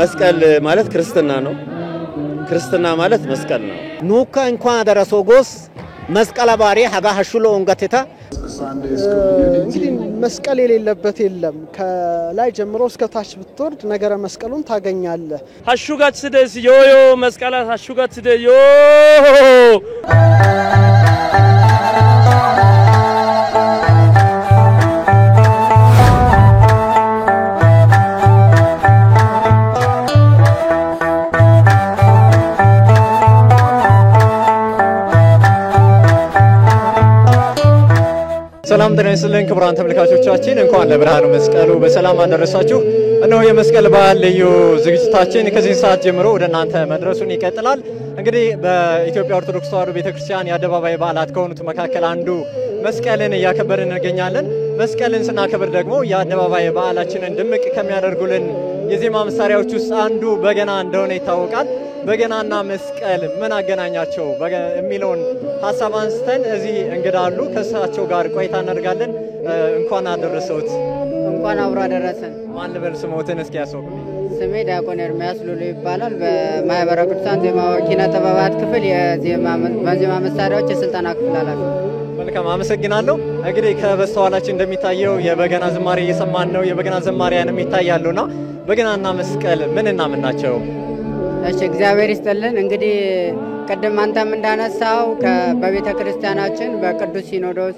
መስቀል ማለት ክርስትና ነው ክርስትና ማለት መስቀል ነው ኑካ እንኳን አደረሰው ጎስ መስቀል አባሪ ሀጋ ሐሽሎ እንገተታ እንግዲህ መስቀል የሌለበት የለም ከላይ ጀምሮ እስከ ታች ብትወርድ ነገረ መስቀሉን ታገኛለህ ሐሹጋት ስደስ ዮዮ መስቀላት ሐሹጋት ስደ ዮ ሰላም ጤና ይስጥልን ክቡራን ተመልካቾቻችን እንኳን ለብርሃኑ መስቀሉ በሰላም አደረሳችሁ እነሆ የመስቀል በዓል ልዩ ዝግጅታችን ከዚህ ሰዓት ጀምሮ ወደ እናንተ መድረሱን ይቀጥላል እንግዲህ በኢትዮጵያ ኦርቶዶክስ ተዋሕዶ ቤተክርስቲያን የአደባባይ በዓላት ከሆኑት መካከል አንዱ መስቀልን ያከበርን እንገኛለን መስቀልን ስናከብር ደግሞ የአደባባይ በዓላችንን ድምቅ ከሚያደርጉልን የዜማ መሳሪያዎች ውስጥ አንዱ በገና እንደሆነ ይታወቃል በገናና መስቀል ምን አገናኛቸው የሚለውን ሐሳብ አንስተን እዚህ እንግዳሉ ከሳቸው ጋር ቆይታ እናደርጋለን እንኳን አደረሰውት እንኳን አብሮ አደረሰን ማን ልበል ስሞትን እስኪ ያስወቁ ስሜ ዲያቆን ኤርሚያስ ሉሉ ይባላል በማህበረ ቅዱሳን ዜማ ወኪነ ጥበባት ክፍል የዜማ መሳሪያዎች የስልጠና ክፍል ኃላፊ መልካም አመሰግናለሁ እንግዲህ ከበስተኋላችን እንደሚታየው የበገና ዝማሬ እየሰማን ነው የበገና ዝማሬያንም ይታያሉና በገናና መስቀል ምንና ምን ናቸው እሺ እግዚአብሔር ይስጥልን እንግዲህ ቀደም አንተም እንዳነሳው በቤተ ክርስቲያናችን በቅዱስ ሲኖዶስ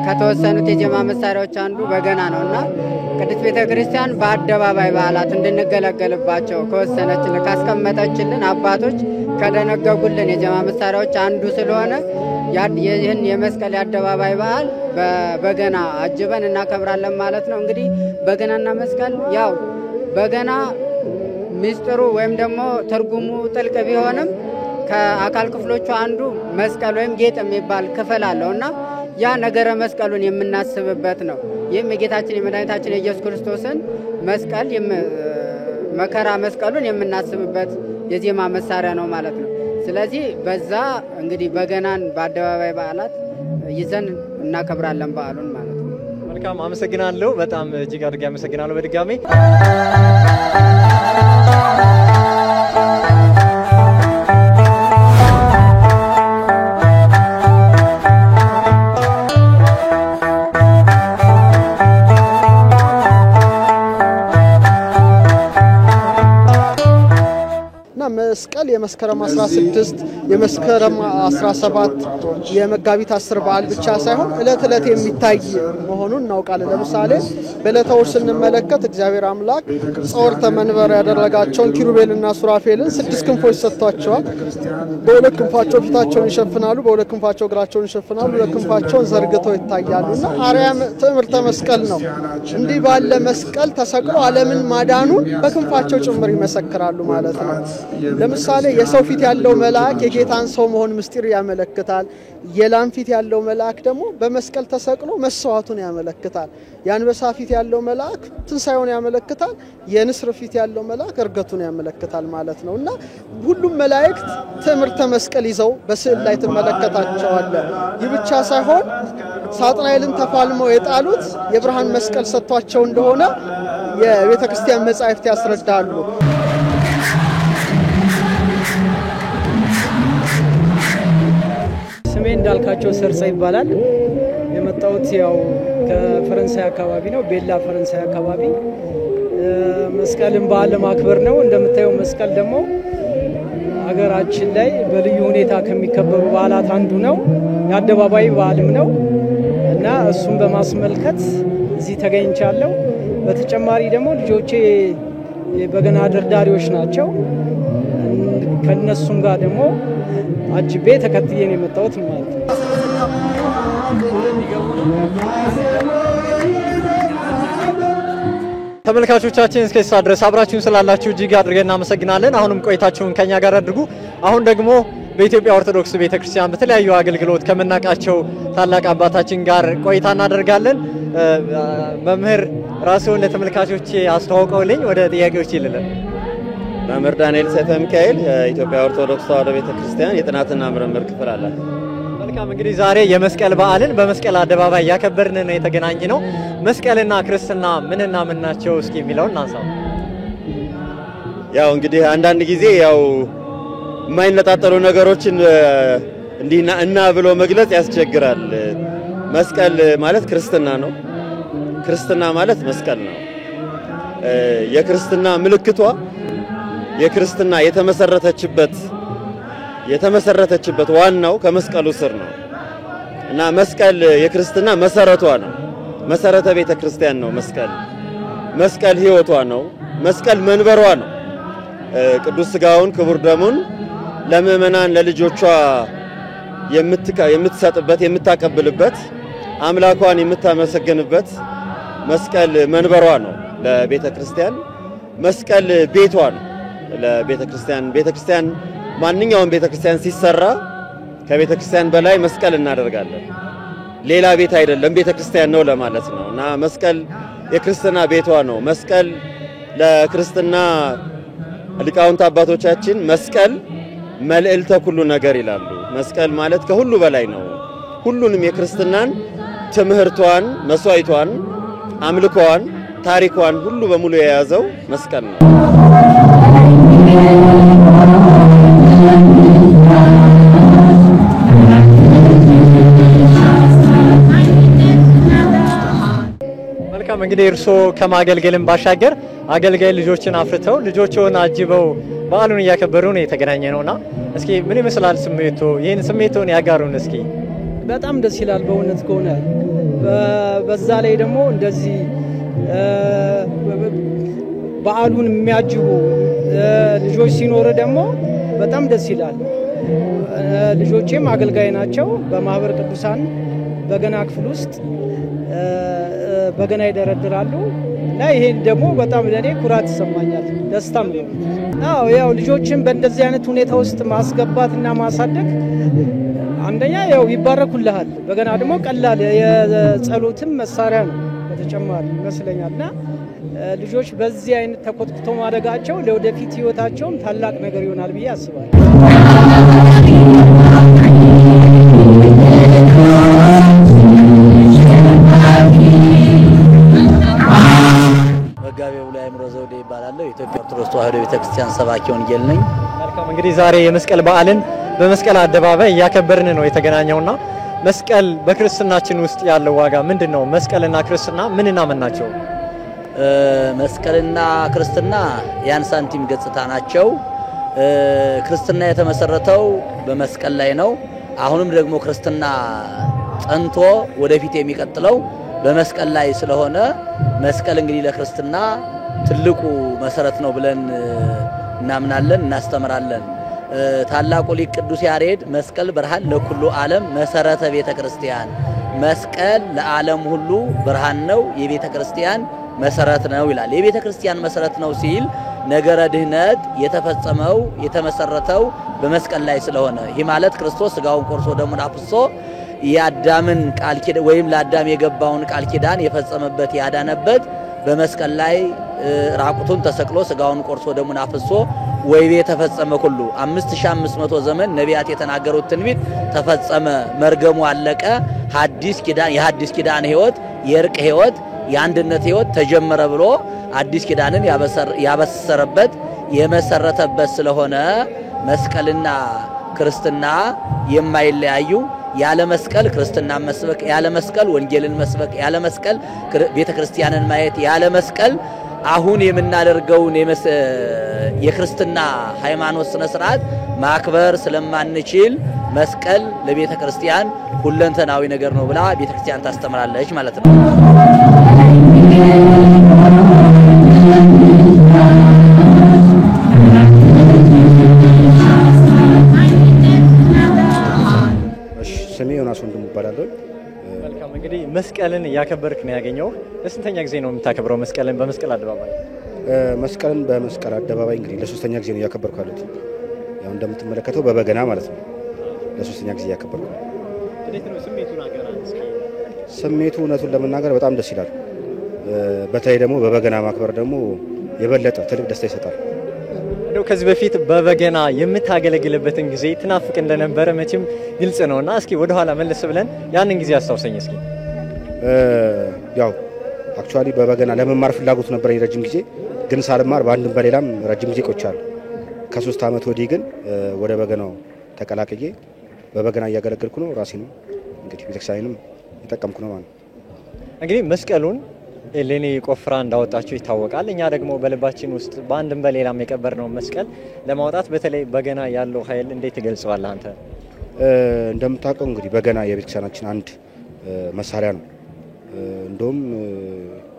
ከተወሰኑት የዜማ መሳሪያዎች አንዱ በገና ነውና ቅዱስ ቤተ ክርስቲያን በአደባባይ በዓላት እንድንገለገልባቸው ከወሰነችልን ካስቀመጠችልን አባቶች ከደነገጉልን የዜማ መሳሪያዎች አንዱ ስለሆነ ይህን የመስቀል የአደባባይ በዓል በበገና አጅበን እናከብራለን ማለት ነው እንግዲህ በገናና መስቀል ያው በገና ሚስጥሩ ወይም ደግሞ ትርጉሙ ጥልቅ ቢሆንም ከአካል ክፍሎቹ አንዱ መስቀል ወይም ጌጥ የሚባል ክፍል አለውና ያ ነገረ መስቀሉን የምናስብበት ነው ይህም የጌታችን የመድኃኒታችን የኢየሱስ ክርስቶስን መስቀል መከራ መስቀሉን የምናስብበት የዜማ መሳሪያ ነው ማለት ነው ስለዚህ በዛ እንግዲህ በገናን በአደባባይ በዓላት ይዘን እናከብራለን በዓሉን ማለት ነው መልካም አመሰግናለሁ በጣም እጅግ አድርጌ አመሰግናለሁ በድጋሚ መስቀል የመስከረም 16 የመስከረም 17 የመጋቢት 10 በዓል ብቻ ሳይሆን እለት እለት የሚታይ መሆኑን እናውቃለን ለምሳሌ በለታው ስንመለከት እግዚአብሔር አምላክ ጾርተ መንበር ያደረጋቸውን ኪሩቤልና ሱራፌልን 6 ክንፎች ሰጥቷቸዋል በሁለት ክንፋቸው ፊታቸውን ይሸፍናሉ በሁለት ክንፋቸው እግራቸውን ይሸፍናሉ በሁለት ክንፋቸው ዘርግተው ይታያሉና አርያም ትምህርተ መስቀል ነው እንዲህ ባለ መስቀል ተሰቅሎ ዓለምን ማዳኑን በክንፋቸው ጭምር ይመሰክራሉ ማለት ነው ለምሳሌ የሰው ፊት ያለው መልአክ የጌታን ሰው መሆን ምስጢር ያመለክታል የላም ፊት ያለው መልአክ ደግሞ በመስቀል ተሰቅሎ መስዋዕቱን ያመለክታል ያንበሳ ፊት ያለው መልአክ ትንሳኤውን ያመለክታል የንስር ፊት ያለው መልአክ እርገቱን ያመለክታል ማለት ነውና ሁሉም መላእክት ትምህርተ መስቀል ይዘው በስዕል ላይ ተመለከታቸዋለህ ይህ ብቻ ሳይሆን ሳጥናኤልን ተፋልመው የጣሉት የብርሃን መስቀል ሰጥቷቸው እንደሆነ የቤተ ክርስቲያን መጻሕፍት ያስረዳሉ ስሜ እንዳልካቸው ሰርጻ ይባላል የመጣሁት ያው ከፈረንሳይ አካባቢ ነው ቤላ ፈረንሳይ አካባቢ መስቀልን በዓል ለማክበር ነው እንደምታየው መስቀል ደግሞ ሀገራችን ላይ በልዩ ሁኔታ ከሚከበሩ በዓላት አንዱ ነው የአደባባይ በዓልም ነው እና እሱን በማስመልከት እዚህ ተገኝቻለሁ በተጨማሪ ደግሞ ልጆቼ በገና ደርዳሪዎች ናቸው ከነሱም ጋር ደግሞ አጅቤ ተከትየን የመጣሁት ማለት ነው ተመልካቾቻችን እስከ ሰዓት ድረስ አብራችሁን ስላላችሁ እጅግ አድርገን እናመሰግናለን አሁንም ቆይታችሁን ከኛ ጋር አድርጉ አሁን ደግሞ በኢትዮጵያ ኦርቶዶክስ ቤተክርስቲያን በተለያዩ አገልግሎት ከመናቃቸው ታላቅ አባታችን ጋር ቆይታ እናደርጋለን መምህር ራስዎን ለተመልካቾች አስተዋውቀውልኝ ወደ ጥያቄዎች ይልልን መምህር ዳንኤል ሰይፈ ሚካኤል የኢትዮጵያ ኦርቶዶክስ ተዋሕዶ ቤተክርስቲያን የጥናትና ምርምር ክፍል አለ መልካም እንግዲህ ዛሬ የመስቀል በዓልን በመስቀል አደባባይ ያከበርን ነው የተገናኘነው መስቀልና ክርስትና ምንና ምን ናቸው እስኪ የሚለውን እናንሳው ያው እንግዲህ አንዳንድ ጊዜ ያው የማይነጣጠሉ ነገሮችን እንዲህና እና ብሎ መግለጽ ያስቸግራል። መስቀል ማለት ክርስትና ነው። ክርስትና ማለት መስቀል ነው። የክርስትና ምልክቷ የክርስትና የተመሰረተችበት ዋናው ከመስቀሉ ስር ነው እና መስቀል የክርስትና መሰረቷ ነው። መሰረተ ቤተ ክርስቲያን ነው መስቀል ሕይወቷ ነው። መስቀል መንበሯ ነው። ቅዱስ ሥጋውን ክቡር ደሙን ለምእመናን ለልጆቿ የምትሰጥበት የምታቀብልበት አምላኳን የምታመሰግንበት መስቀል መንበሯ ነው ለቤተ ክርስቲያን። መስቀል ቤቷ ነው ለቤተ ክርስቲያን። ቤተ ክርስቲያን ማንኛውም ቤተ ክርስቲያን ሲሰራ ከቤተ ክርስቲያን በላይ መስቀል እናደርጋለን። ሌላ ቤት አይደለም ቤተ ክርስቲያን ነው ለማለት ነው እና መስቀል የክርስትና ቤቷ ነው። መስቀል ለክርስትና ሊቃውንት አባቶቻችን መስቀል መልዕልተ ኩሉ ነገር ይላሉ። መስቀል ማለት ከሁሉ በላይ ነው። ሁሉንም የክርስትናን ትምህርቷን፣ መስዋዕቷን፣ አምልኮዋን፣ ታሪኳን ሁሉ በሙሉ የያዘው መስቀል ነው። መልካም እንግዲህ እርሶ ከማገልገልም ባሻገር አገልጋይ ልጆችን አፍርተው ልጆችን አጅበው በዓሉን እያከበሩ ነው የተገናኘ ነውና እስኪ ምን ይመስላል ስሜቱ? ይሄን ስሜቱን ያጋሩን እስኪ። በጣም ደስ ይላል በእውነት ከሆነ በዛ ላይ ደግሞ እንደዚህ በዓሉን የሚያጅቡ ልጆች ሲኖር ደግሞ በጣም ደስ ይላል። ልጆቼም አገልጋይ ናቸው በማህበር ቅዱሳን በገና ክፍል ውስጥ በገና ይደረድራሉ እና ይሄን ደግሞ በጣም ለኔ ኩራት ይሰማኛል፣ ደስታም ነው። ያው ልጆችን በእንደዚህ አይነት ሁኔታ ውስጥ ማስገባትና ማሳደግ አንደኛ ያው ይባረኩልሃል፣ በገና ደግሞ ቀላል የጸሎትም መሳሪያ ነው በተጨማሪ ይመስለኛልና ልጆች በዚህ አይነት ተቆጥቶ ማደጋቸው ለወደፊት ህይወታቸውም ታላቅ ነገር ይሆናል ብዬ አስባለሁ። መጋቤው ላይ አእምሮ ዘውዴ ይባላል። የኢትዮጵያ ኦርቶዶክስ ተዋሕዶ ቤተክርስቲያን ሰባኪ ወንጌል ነኝ። መልካም እንግዲህ ዛሬ የመስቀል በዓልን በመስቀል አደባባይ እያከበርን ነው የተገናኘውና መስቀል በክርስትናችን ውስጥ ያለው ዋጋ ምንድነው? መስቀልና ክርስትና ምንና ምን ናቸው? መስቀልና ክርስትና ያን ሳንቲም ገጽታ ናቸው። ክርስትና የተመሰረተው በመስቀል ላይ ነው። አሁንም ደግሞ ክርስትና ጸንቶ ወደፊት የሚቀጥለው በመስቀል ላይ ስለሆነ መስቀል እንግዲህ ለክርስትና ትልቁ መሰረት ነው ብለን እናምናለን፣ እናስተምራለን። ታላቁ ሊቅ ቅዱስ ያሬድ መስቀል ብርሃን ለኩሉ ዓለም መሰረተ ቤተ ክርስቲያን፣ መስቀል ለዓለም ሁሉ ብርሃን ነው የቤተ ክርስቲያን መሰረት ነው ይላል። የቤተ ክርስቲያን መሰረት ነው ሲል ነገረ ድህነት የተፈጸመው የተመሰረተው በመስቀል ላይ ስለሆነ ይህ ማለት ክርስቶስ ሥጋውን ቆርሶ ደሙን አፍስሶ የአዳምን ቃል ኪዳን ወይም ለአዳም የገባውን ቃል ኪዳን የፈጸመበት ያዳነበት በመስቀል ላይ ራቁቱን ተሰቅሎ ሥጋውን ቆርሶ ደሙን አፍስሶ ወይቤ ተፈጸመ ሁሉ 5500 ዘመን ነቢያት የተናገሩት ትንቢት ተፈጸመ፣ መርገሙ አለቀ፣ የሐዲስ ኪዳን ሕይወት የእርቅ ሕይወት የአንድነት ሕይወት ተጀመረ ብሎ አዲስ ኪዳንን ያበሰረበት የመሰረተበት ስለሆነ መስቀልና ክርስትና የማይለያዩ ያለ መስቀል ክርስትና መስበክ፣ ያለ መስቀል ወንጌልን መስበክ፣ ያለ መስቀል ቤተክርስቲያንን ማየት፣ ያለ መስቀል አሁን የምናደርገውን የክርስትና ሃይማኖት ስነ ስርዓት ማክበር ስለማንችል መስቀል ለቤተክርስቲያን ሁለንተናዊ ነገር ነው ብላ ቤተክርስቲያን ታስተምራለች ማለት ነው። ስሜ ዮናስ ወንድሙ ይባላል። መልካም እንግዲህ መስቀልን ያከበርክ ነው ያገኘው። ለስንተኛ ጊዜ ነው የምታከብረው መስቀልን በመስቀል አደባባይ? መስቀልን በመስቀል አደባባይ እንግዲህ ለሶስተኛ ጊዜ ነው ያከበርኩ ያሉት። ያው እንደምትመለከተው በበገና ማለት ነው። ለሶስተኛ ጊዜ ያከበርኩ ነው። እንዴት ነው ስሜቱን አገራን እስኪ? ስሜቱ እውነቱን ለመናገር በጣም ደስ ይላል። በተለይ ደግሞ በበገና ማክበር ደግሞ የበለጠ ትልቅ ደስታ ይሰጣል። እንደው ከዚህ በፊት በበገና የምታገለግልበትን ጊዜ ትናፍቅ እንደነበረ መቼም ግልጽ ነውና እስኪ ወደ ኋላ መለስ ብለን ያንን ጊዜ አስታውሰኝ እስኪ። ያው አክቹአሊ በበገና ለመማር ፍላጎት ነበረኝ ረጅም ጊዜ። ግን ሳልማር በአንድም በሌላም ረጅም ጊዜ ቆይቻለሁ። ከ3 ዓመት ወዲህ ግን ወደ በገናው ተቀላቅዬ በበገና እያገለገልኩ ነው። ራሴንም እንግዲህ ቤተክርስቲያንም እየጠቀምኩ ነው ማለት ነው። እንግዲህ መስቀሉን ኤሌኒ ቆፍራ እንዳወጣችሁ ይታወቃል። እኛ ደግሞ በልባችን ውስጥ በአንድም በሌላም የቀበርነው መስቀል ለማውጣት በተለይ በገና ያለው ኃይል እንዴት ትገልጸዋለህ አንተ? እንደምታውቀው እንግዲህ በገና የቤተክርስቲያናችን አንድ መሳሪያ ነው። እንደውም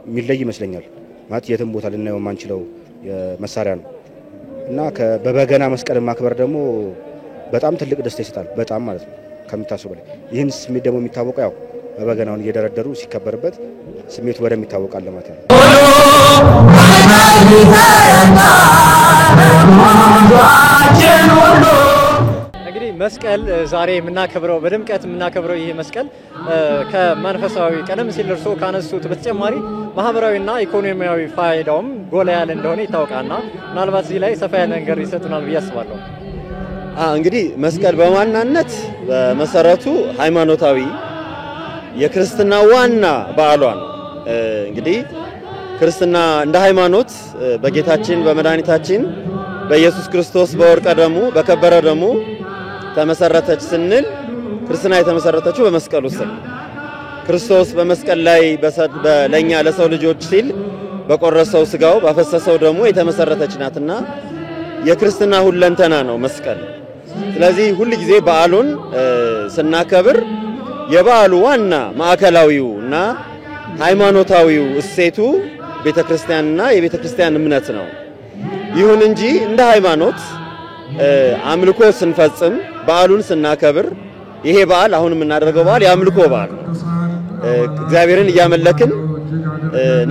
የሚለይ ይመስለኛል ማለት የትም ቦታ ልናየው የማንችለው መሳሪያ ነው እና በበገና መስቀል ማክበር ደግሞ በጣም ትልቅ ደስታ ይሰጣል። በጣም ማለት ነው ከሚታሰበው በላይ። ይህን ስሜት ደግሞ የሚታወቀው ያው በበገናውን እየደረደሩ ሲከበርበት ስሜቱ በደንብ ይታወቃል ማለት ነው። እንግዲህ መስቀል ዛሬ የምናከብረው በድምቀት የምናከብረው ይሄ መስቀል ከመንፈሳዊ ቀደም ሲል እርሶ ካነሱት በተጨማሪ ማህበራዊና ኢኮኖሚያዊ ፋይዳውም ጎላ ያለ እንደሆነ ይታወቃልና ምናልባት እዚህ ላይ ሰፋ ያለ ነገር ይሰጡናል ብዬ አስባለሁ። እንግዲህ መስቀል በዋናነት በመሰረቱ ሃይማኖታዊ የክርስትና ዋና በዓሏ ነው። እንግዲህ ክርስትና እንደ ሃይማኖት በጌታችን በመድኃኒታችን በኢየሱስ ክርስቶስ በወርቀ ደሙ በከበረ ደሙ ተመሰረተች ስንል ክርስትና የተመሰረተችው በመስቀሉ ስር ክርስቶስ በመስቀል ላይ ለኛ ለሰው ልጆች ሲል በቆረሰው ስጋው ባፈሰሰው ደሙ የተመሰረተች ናትና የክርስትና ሁለንተና ነው መስቀል። ስለዚህ ሁሉ ጊዜ በዓሉን ስናከብር የበዓሉ ዋና ማዕከላዊውና ሃይማኖታዊው እሴቱ ቤተክርስቲያንና የቤተክርስቲያን እምነት ነው። ይሁን እንጂ እንደ ሃይማኖት አምልኮ ስንፈጽም በዓሉን ስናከብር ይሄ በዓል አሁን የምናደርገው በዓል የአምልኮ በዓል ነው። እግዚአብሔርን እያመለክን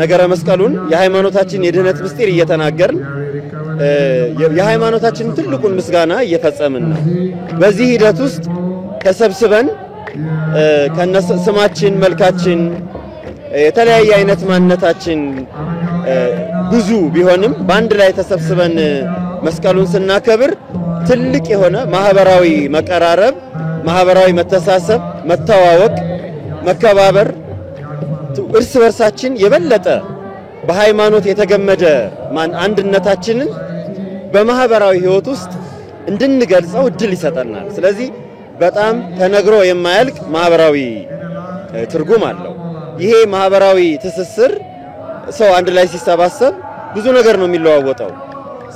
ነገረ መስቀሉን የሃይማኖታችን የድህነት ምስጢር እየተናገርን የሃይማኖታችን ትልቁን ምስጋና እየፈጸምን ነው። በዚህ ሂደት ውስጥ ተሰብስበን ከነስማችን መልካችን የተለያየ አይነት ማንነታችን ብዙ ቢሆንም በአንድ ላይ ተሰብስበን መስቀሉን ስናከብር ትልቅ የሆነ ማህበራዊ መቀራረብ፣ ማህበራዊ መተሳሰብ፣ መተዋወቅ፣ መከባበር እርስ በርሳችን የበለጠ በሃይማኖት የተገመደ አንድነታችንን በማህበራዊ ህይወት ውስጥ እንድንገልጸው እድል ይሰጠናል። ስለዚህ በጣም ተነግሮ የማያልቅ ማህበራዊ ትርጉም አለው። ይሄ ማህበራዊ ትስስር ሰው አንድ ላይ ሲሰባሰብ ብዙ ነገር ነው የሚለዋወጠው።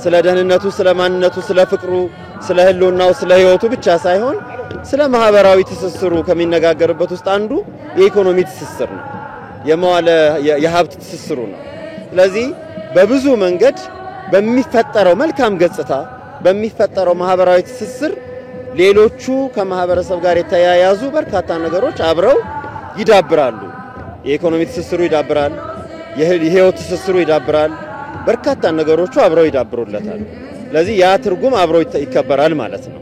ስለ ደህንነቱ፣ ስለ ማንነቱ፣ ስለ ፍቅሩ፣ ስለ ህልውናው፣ ስለ ህይወቱ ብቻ ሳይሆን ስለ ማህበራዊ ትስስሩ ከሚነጋገርበት ውስጥ አንዱ የኢኮኖሚ ትስስር ነው፣ የሀብት ትስስሩ ነው። ስለዚህ በብዙ መንገድ በሚፈጠረው መልካም ገጽታ በሚፈጠረው ማህበራዊ ትስስር ሌሎቹ ከማህበረሰብ ጋር የተያያዙ በርካታ ነገሮች አብረው ይዳብራሉ። የኢኮኖሚ ትስስሩ ይዳብራል፣ የህይወት ትስስሩ ይዳብራል፣ በርካታ ነገሮቹ አብረው ይዳብሩለታል። ስለዚህ ያ ትርጉም አብረው ይከበራል ማለት ነው።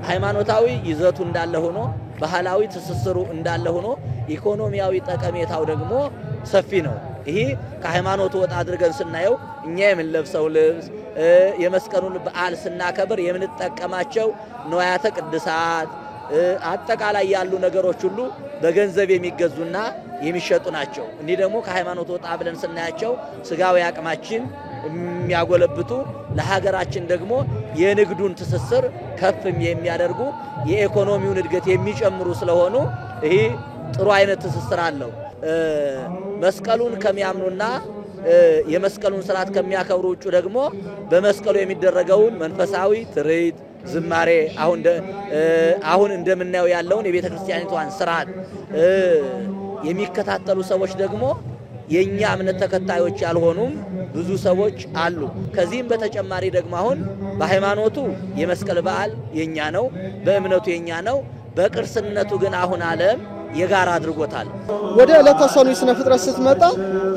ሃይማኖታዊ ይዘቱ እንዳለ ሆኖ ባህላዊ ትስስሩ እንዳለ ሆኖ ኢኮኖሚያዊ ጠቀሜታው ደግሞ ሰፊ ነው። ይሄ ከሃይማኖቱ ወጣ አድርገን ስናየው እኛ የምንለብሰው ልብስ የመስቀሉን በዓል ስናከብር የምንጠቀማቸው ንዋያተ ቅድሳት አጠቃላይ ያሉ ነገሮች ሁሉ በገንዘብ የሚገዙና የሚሸጡ ናቸው። እንዲህ ደግሞ ከሃይማኖት ወጣ ብለን ስናያቸው ስጋዊ አቅማችን የሚያጎለብቱ ለሀገራችን ደግሞ የንግዱን ትስስር ከፍም የሚያደርጉ የኢኮኖሚውን እድገት የሚጨምሩ ስለሆኑ ይሄ ጥሩ አይነት ትስስር አለው። መስቀሉን ከሚያምኑና የመስቀሉን ስርዓት ከሚያከብሩ ውጭ ደግሞ በመስቀሉ የሚደረገውን መንፈሳዊ ትርኢት፣ ዝማሬ አሁን እንደምናየው ያለውን የቤተ ክርስቲያኒቷን ስርዓት የሚከታተሉ ሰዎች ደግሞ የኛ እምነት ተከታዮች ያልሆኑም ብዙ ሰዎች አሉ። ከዚህም በተጨማሪ ደግሞ አሁን በሃይማኖቱ የመስቀል በዓል የኛ ነው፣ በእምነቱ የኛ ነው። በቅርስነቱ ግን አሁን ዓለም የጋራ አድርጎታል። ወደ ዕለተ ሰኑይ ስነ ፍጥረት ስትመጣ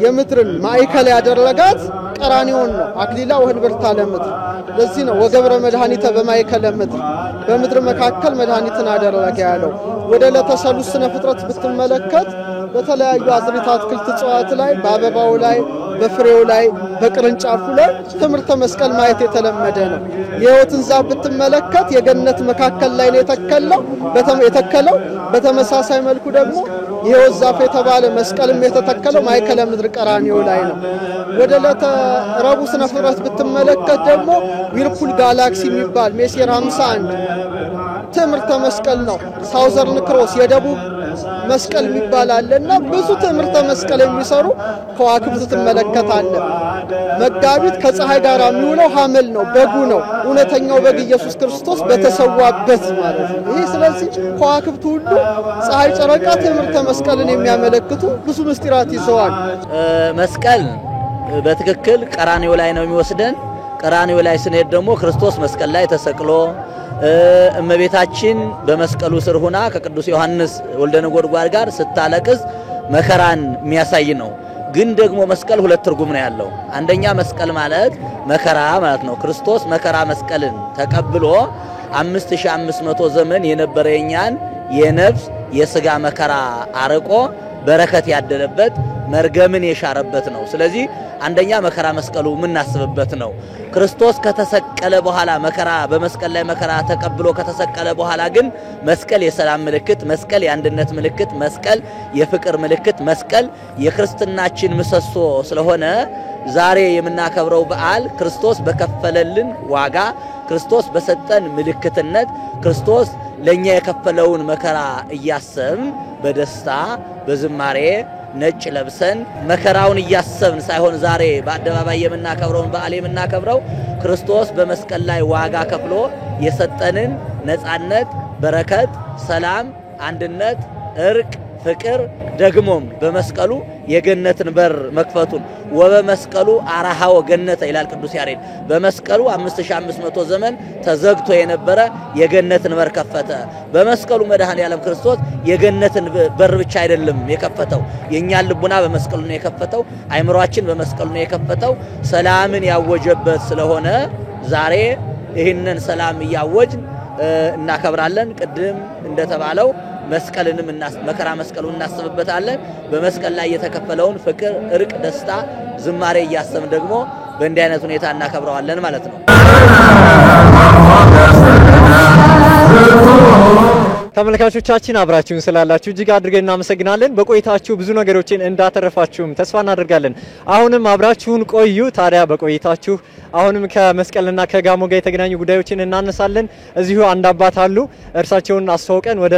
የምድርን ማዕከል ያደረጋት ቀራንዮን ነው። አክሊላ ወህንብርታ ለምድር። ለዚህ ነው ወገብረ መድኃኒተ በማዕከለ ምድር፣ በምድር መካከል መድኃኒትን አደረገ ያለው። ወደ ዕለተ ሰሉስ ስነ ፍጥረት ብትመለከት በተለያዩ አዝርዕት አትክልት እጽዋት ላይ በአበባው ላይ በፍሬው ላይ በቅርንጫፉ ላይ ትምህርተ መስቀል ማየት የተለመደ ነው። የሕይወትን ዛፍ ብትመለከት የገነት መካከል ላይ ነው የተከለው። በተመሳሳይ መልኩ ደግሞ የሕይወት ዛፍ የተባለ መስቀልም የተተከለው ማዕከለ ምድር ቀራንዮ ላይ ነው። ወደ ዕለተ ረቡዕ ስነ ፍጥረት ብትመለከት ደግሞ ዊርፑል ጋላክሲ የሚባል ሜሴር 51 ትምህርተ መስቀል ነው። ሳውዘርን ክሮስ የደቡብ መስቀል የሚባል አለና ብዙ ትምህርተ መስቀል የሚሰሩ ከዋክብት ትመለከታለህ። መጋቢት ከፀሐይ ጋር የሚውለው ሐመል ነው፣ በጉ ነው። እውነተኛው በግ ኢየሱስ ክርስቶስ በተሰዋበት ማለት ነው። ይሄ ስለዚህ ከዋክብት ሁሉ ፀሐይ፣ ጨረቃ ትምህርተ መስቀልን የሚያመለክቱ ብዙ ምስጢራት ይዘዋል። መስቀል በትክክል ቀራንዮ ላይ ነው የሚወስደን። ቀራንዮ ላይ ስንሄድ ደግሞ ክርስቶስ መስቀል ላይ ተሰቅሎ እመቤታችን በመስቀሉ ስር ሆና ከቅዱስ ዮሐንስ ወልደ ነጎድጓድ ጋር ስታለቅስ መከራን የሚያሳይ ነው። ግን ደግሞ መስቀል ሁለት ትርጉም ነው ያለው። አንደኛ መስቀል ማለት መከራ ማለት ነው። ክርስቶስ መከራ መስቀልን ተቀብሎ 5500 ዘመን የነበረ የኛን የነፍስ የሥጋ መከራ አርቆ በረከት ያደለበት መርገምን የሻረበት ነው። ስለዚህ አንደኛ መከራ መስቀሉ የምናስብበት ነው። ክርስቶስ ከተሰቀለ በኋላ መከራ በመስቀል ላይ መከራ ተቀብሎ ከተሰቀለ በኋላ ግን መስቀል የሰላም ምልክት፣ መስቀል የአንድነት ምልክት፣ መስቀል የፍቅር ምልክት፣ መስቀል የክርስትናችን ምሰሶ ስለሆነ ዛሬ የምናከብረው በዓል ክርስቶስ በከፈለልን ዋጋ፣ ክርስቶስ በሰጠን ምልክትነት፣ ክርስቶስ ለኛ የከፈለውን መከራ እያሰብን በደስታ በዝማሬ ነጭ ለብሰን መከራውን እያሰብን ሳይሆን ዛሬ በአደባባይ የምናከብረውን በዓል የምናከብረው ክርስቶስ በመስቀል ላይ ዋጋ ከፍሎ የሰጠንን ነፃነት፣ በረከት፣ ሰላም፣ አንድነት፣ እርቅ፣ ፍቅር ደግሞም በመስቀሉ የገነትን በር መክፈቱን ወበመስቀሉ አራሃው ገነተ ይላል ቅዱስ ያሬድ። በመስቀሉ 5500 ዘመን ተዘግቶ የነበረ የገነትን በር ከፈተ። በመስቀሉ መድኃኔ ዓለም ክርስቶስ የገነትን በር ብቻ አይደለም የከፈተው፣ የኛን ልቡና በመስቀሉ ነው የከፈተው፣ አይምሮአችን በመስቀሉ ነው የከፈተው። ሰላምን ያወጀበት ስለሆነ ዛሬ ይህንን ሰላም እያወጅን እናከብራለን። ቅድም እንደተባለው መስቀልንም መከራ መስቀሉን እናስብበታለን። በመስቀል ላይ የተከፈለውን ፍቅር፣ እርቅ፣ ደስታ፣ ዝማሬ እያሰብን ደግሞ በእንዲህ አይነት ሁኔታ እናከብረዋለን ማለት ነው። ተመልካቾቻችን አብራችሁን ስላላችሁ እጅግ አድርገን እናመሰግናለን። በቆይታችሁ ብዙ ነገሮችን እንዳተረፋችሁም ተስፋ እናደርጋለን። አሁንም አብራችሁን ቆዩ። ታዲያ በቆይታችሁ አሁንም ከመስቀልና ከጋሞ ጋር የተገናኙ ጉዳዮችን እናነሳለን። እዚሁ አንድ አባት አሉ። እርሳቸውን አስተዋውቀን ወደ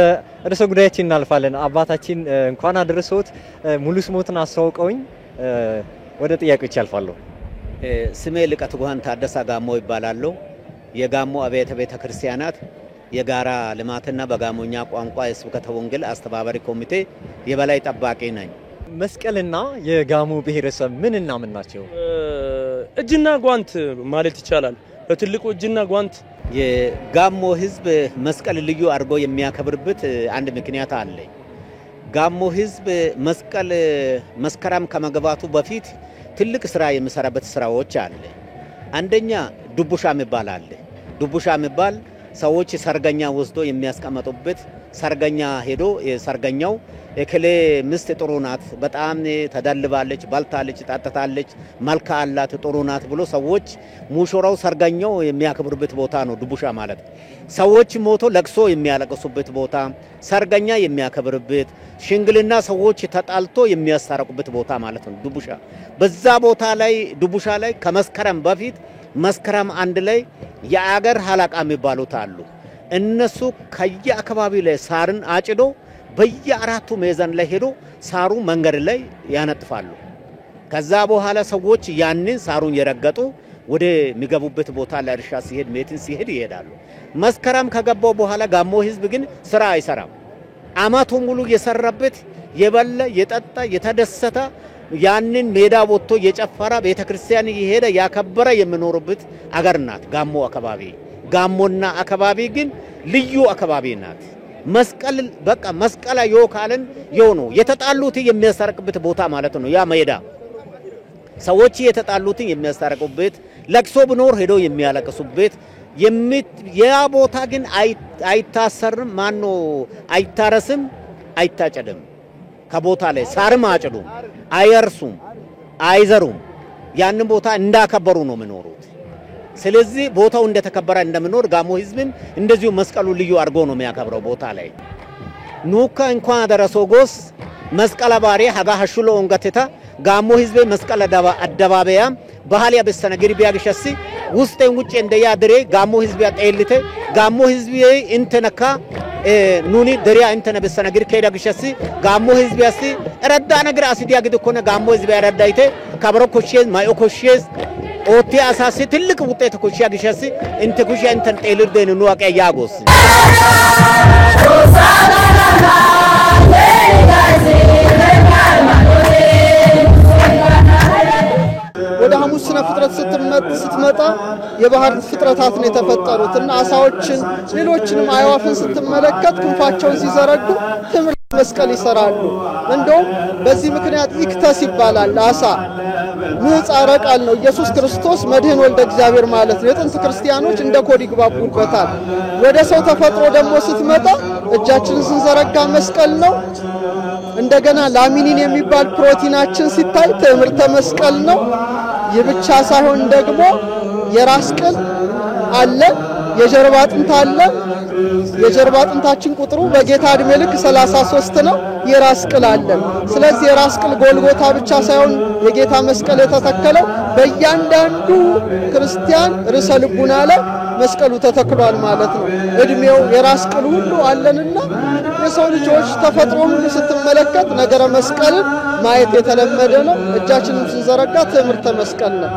ርዕሰ ጉዳያችን እናልፋለን። አባታችን እንኳን አደረሰዎት። ሙሉ ስሞትን አስተዋውቀውኝ ወደ ጥያቄዎች ያልፋለሁ። ስሜ ልቀት ጉሃን ታደሳ ጋሞ ይባላል። የጋሞ አብያተ ቤተ ክርስቲያናት የጋራ ልማትና በጋሞኛ ቋንቋ የስብከተ ወንጌል አስተባባሪ ኮሚቴ የበላይ ጠባቂ ነኝ። መስቀልና የጋሞ ብሔረሰብ ምንና ምን ናቸው? እጅና ጓንት ማለት ይቻላል። በትልቁ እጅና ጓንት የጋሞ ሕዝብ መስቀል ልዩ አድርጎ የሚያከብርበት አንድ ምክንያት አለ። ጋሞ ሕዝብ መስቀል መስከረም ከመግባቱ በፊት ትልቅ ስራ የሚሰራበት ስራዎች አለ። አንደኛ ዱቡሻ የሚባል አለ። ዱቡሻ የሚባል ሰዎች ሰርገኛ ወስዶ የሚያስቀምጡበት ሰርገኛ ሄዶ ሰርገኛው እከሌ ምስት ጥሩ ናት፣ በጣም ተደልባለች፣ ባልታለች፣ ጣጣታለች፣ መልካ አላት፣ ጥሩ ናት ብሎ ሰዎች ሙሽራው ሰርገኛው የሚያከብሩበት ቦታ ነው ዱቡሻ ማለት። ሰዎች ሞቶ ለቅሶ የሚያለቅሱበት ቦታ፣ ሰርገኛ የሚያከብርበት፣ ሽንግልና ሰዎች ተጣልቶ የሚያስታርቁበት ቦታ ማለት ነው ዱቡሻ። በዛ ቦታ ላይ ዱቡሻ ላይ ከመስከረም በፊት መስከረም አንድ ላይ የአገር ሐላቃ የሚባሉት አሉ። እነሱ ከየአካባቢ ላይ ሳርን አጭዶ በየአራቱ ሜዛን ላይ ሄዶ ሳሩ መንገድ ላይ ያነጥፋሉ። ከዛ በኋላ ሰዎች ያንን ሳሩን የረገጡ ወደ የሚገቡበት ቦታ ላይ እርሻ ሲሄድ ሜትን ሲሄድ ይሄዳሉ። መስከረም ከገባው በኋላ ጋሞ ሕዝብ ግን ስራ አይሰራም። አመቱ ሙሉ የሰራበት የበለ የጠጣ የተደሰተ ያንን ሜዳ ወጥቶ የጨፈራ ቤተክርስቲያን የሄደ ያከበረ የሚኖርበት አገር ናት ጋሞ አካባቢ። ጋሞና አካባቢ ግን ልዩ አካባቢ ናት። መስቀል በቃ መስቀላ ዮ ካለን ዮ ነው የተጣሉት የሚያስታርቅበት ቦታ ማለት ነው። ያ ሜዳ ሰዎች የተጣሉት የሚያስታርቁበት፣ ለቅሶ ብኖር ሄዶ የሚያለቅሱበት ያ ቦታ ግን አይታሰርም፣ ማነው አይታረስም፣ አይታጨድም። ከቦታ ላይ ሳርም አጭዱም አያርሱም አይዘሩም ያንን ቦታ እንዳከበሩ ነው የሚኖሩት ስለዚህ ቦታው እንደተከበረ እንደምኖር ጋሞ ህዝብም እንደዚሁ መስቀሉ ልዩ አርጎ ነው የሚያከብረው ቦታ ላይ ኑካ እንኳን ደረሶጎስ መስቀል ባሪ ሀጋ ሐሹሎ ኦንጋቴታ ጋሞ ህዝብ መስቀል አደባባያ ባህል ያበሰነግሪ ቢያግሸሲ ውስጤን ውጭ እንደያ ድሬ ጋሞ ህዝብ ያጠይልተ ጋሞ ህዝብ እንተነካ ኑኒ ደሪያ እንተነ በሰነግሪ ከዳግሸሲ ጋሞ ህዝብ ያሲ ረዳ ነገር አሲዲያ ግድኮነ ጋሞ ህዝብ ያረዳይተ ካብሮ ኮሽስ ማዮ ኮሽስ ኦቲ አሳሲ ትልቅ ውጤት ኮሽያ ግሸሲ እንተ ኩሽያ እንተን ጠይልር ደን ነው አቀ ያጎስ ወደ ሐሙስ ስነ ፍጥረት ስትመጣ የባህር ፍጥረታት ነው የተፈጠሩትና አሳዎችን ሌሎችንም አያዋፍን ስትመለከት ክንፋቸውን ሲዘረጉ ትምር መስቀል ይሰራሉ እንደውም በዚህ ምክንያት ኢክተስ ይባላል አሳ ምህጻረ ቃል ነው ኢየሱስ ክርስቶስ መድህን ወልደ እግዚአብሔር ማለት ነው የጥንት ክርስቲያኖች እንደ ኮድ ይግባቡበታል ወደ ሰው ተፈጥሮ ደግሞ ስትመጣ እጃችንን ስንዘረጋ መስቀል ነው እንደገና ላሚኒን የሚባል ፕሮቲናችን ሲታይ ትምርተ መስቀል ነው የብቻ ሳይሆን ደግሞ የራስ ቅል አለ የጀርባ አጥንት አለ የጀርባ አጥንታችን ቁጥሩ በጌታ እድሜ ልክ 33 ነው የራስ ቅል አለ ስለዚህ የራስ ቅል ጎልጎታ ብቻ ሳይሆን የጌታ መስቀል የተተከለው በእያንዳንዱ ክርስቲያን ርዕሰ ልቡና ላይ መስቀሉ ተተክሏል ማለት ነው እድሜው የራስ ቅል ሁሉ አለንና የሰው ልጆች ተፈጥሮም ስትመለከት ነገረ መስቀል ማየት የተለመደ ነው እጃችንን ስንዘረጋ ትምርተ መስቀል ነው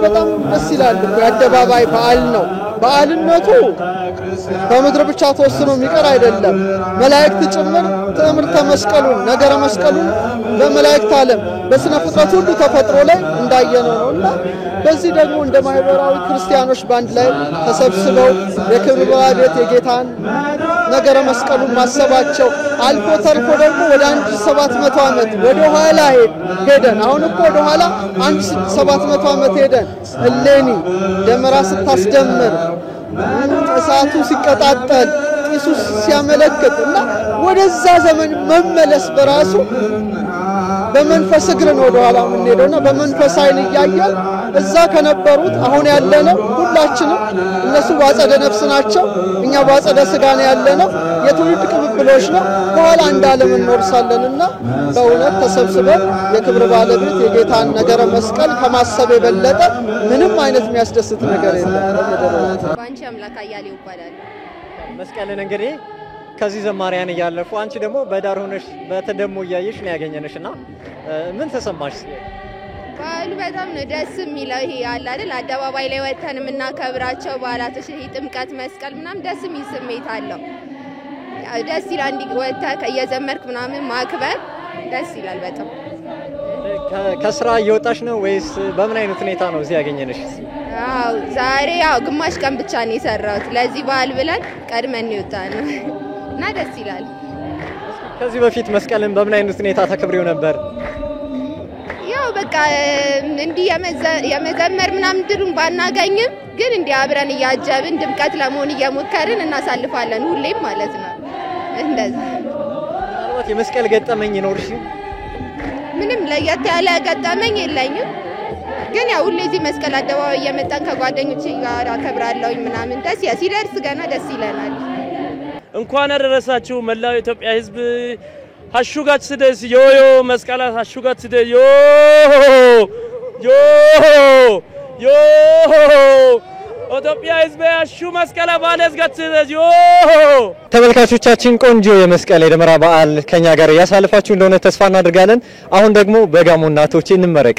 በጣም ደስ ይላል የአደባባይ በዓል ነው በዓልነቱ በመድረ ብቻ ተወስኖ የሚቀር አይደለም መላእክት ጭምር ትምርተ መስቀሉን ነገረ መስቀሉን በመላእክት ዓለም በስነ ፍጥረት ሁሉ ተፈጥሮ ላይ እንዳየነው ነውና በዚህ ደግሞ እንደ ማህበራዊ ክርስቲያኖች ባንድ ላይ ተሰብስበው የክብር ባለቤት የጌታን ነገረ መስቀሉን ማሰባቸው አልፎ ተርፎ ደግሞ ወደ 1700 ዓመት ወደ ኋላ ሄደን አሁን እኮ ወደ ኋላ 1700 ዓመት ሄደን እሌኒ ደመራ ስታስደምር እሳቱ ሲቀጣጠል ጢሱ ሲያመለክትና ወደዛ ዘመን መመለስ በራሱ በመንፈስ እግርን ወደ ኋላ የምንሄደውና በመንፈስ ኃይል እያየን እዛ ከነበሩት አሁን ያለነው ሁላችንም እነሱ ባጸደ ነፍስ ናቸው እኛ ባጸደ ስጋ ነው ያለነው የትውልድ ቅብብሎች ነው በኋላ እንዳለም እንወርሳለንና በእውነት ተሰብስበን የክብር ባለቤት የጌታን ነገረ መስቀል ከማሰብ የበለጠ ምንም አይነት የሚያስደስት ነገር የለም ባንቺ አምላክ አያሌው ይባላል መስቀልን እንግዲህ ከዚህ ዘማሪያን ያያለፉ አንቺ ደግሞ በዳር ሆነሽ በተደሞ ያየሽ ነው ያገኘነሽና ምን ተሰማሽ በዓሉ በጣም ነው ደስ የሚለው ይሄ ያለ አይደል አደባባይ ላይ ወተን የምናከብራቸው በዓላቶች ይሄ ጥምቀት መስቀል ምናምን ደስ የሚል ስሜት አለው ደስ ይላል እንዲህ ወተህ እየዘመርክ ምናምን ማክበር ደስ ይላል በጣም ከስራ እየወጣሽ ነው ወይስ በምን አይነት ሁኔታ ነው እዚህ ያገኘነሽ አው ዛሬ ያው ግማሽ ቀን ብቻ ነው የሰራሁት ለዚህ በዓል ብለን ቀድመን ነው እና ደስ ይላል ከዚህ በፊት መስቀልን በምን አይነት ሁኔታ ተከብሪው ነበር ያው በቃ እንዲህ የመዘመር ምናምን ድሩን ባናገኝም ግን እንዲህ አብረን ያጃብን ድምቀት ለመሆን እየሞከርን እናሳልፋለን ሁሌም ማለት ነው እንደዛ ማለት የመስቀል ገጠመኝ ይኖርሽ ምንም ለየት ያለ ገጠመኝ የለኝም ግን ያው ሁሌ እዚህ መስቀል አደባባይ እየመጣን ከጓደኞቼ ጋር አከብራለሁኝ ምናምን ደስ ሲደርስ ገና ደስ ይለናል እንኳን አደረሳችሁ መላው ኢትዮጵያ ህዝብ ሐሹጋት ስደስ ዮዮ መስቀላት ሐሹጋት ስደ ዮ ኢትዮጵያ ህዝብ ሐሹ መስቀላ ባለስ ጋት ዮ ተመልካቾቻችን ቆንጆ የመስቀል የደመራ በዓል ከኛ ጋር ያሳልፋችሁ እንደሆነ ተስፋ እናደርጋለን አሁን ደግሞ በጋሞ እናቶች እንመረቅ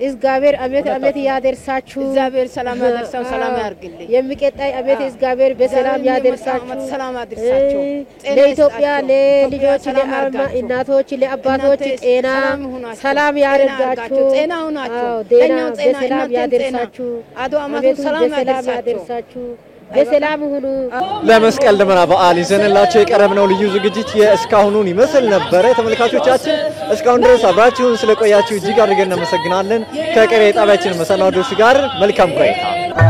እግዚአብሔር አቤት አቤት ያደርሳችሁ እግዚአብሔር ሰላም ያደርሳው ሰላም ያርግልኝ የሚቀጣይ አቤት እግዚአብሔር በሰላም ያደርሳችሁ ሰላም ያደርሳችሁ ለኢትዮጵያ ለልጆች ለእናቶች ለአባቶች ጤና ሰላም ያደርጋችሁ ጤና ሆናችሁ ለኛው ጤና ሰላም ያደርሳችሁ አዶ አመቱ ሰላም ያደርሳችሁ በሰላም ሁኑ ለመስቀል ደመራ በዓል ይዘንላችሁ የቀረብነው ልዩ ዝግጅት የእስካሁኑን ይመስል ነበር ተመልካቾቻችን እስካሁን ድረስ አብራችሁን ስለቆያችሁ እጅግ አድርገን እናመሰግናለን ከቀሪ ጣቢያችን መሰናዶች ጋር መልካም ቆይታ